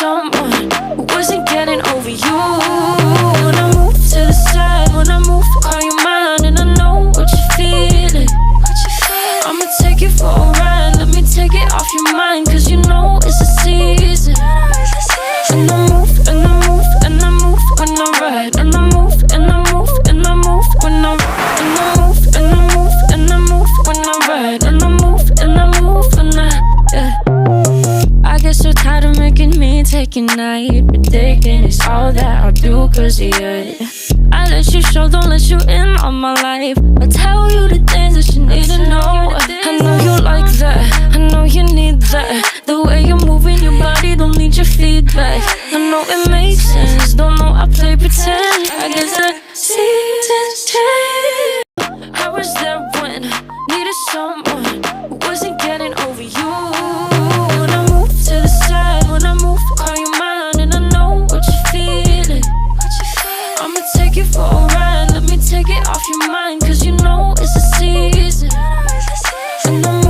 someone who wasn't getting over you. When I move to the side, when I move, call you mine, and I know what you're feeling. I'ma take you for a ride, let me take it off your mind, cause you know it's a season. And I move, and I move, and I move when I ride, and I move, and I move, and I move when I ride, and I move, and I move, and I move when I ride, and I move, and I move when I get so tired of making me take a night, predicting it's all that I'll do cause of you. I let you show, don't let you in on my life. I tell you the things that you need to know. I know you like that, I know you need that. The way you're moving your body, don't need your feedback. I know it makes sense, don't know I play pretend. I guess that seasons change. I was there when I needed someone who wasn't getting over you. When I move to the side, when I move, call you mine, and I know what you're feeling. I'ma take you for a ride, let me take it off your mind, cause you know it's a season. And I'm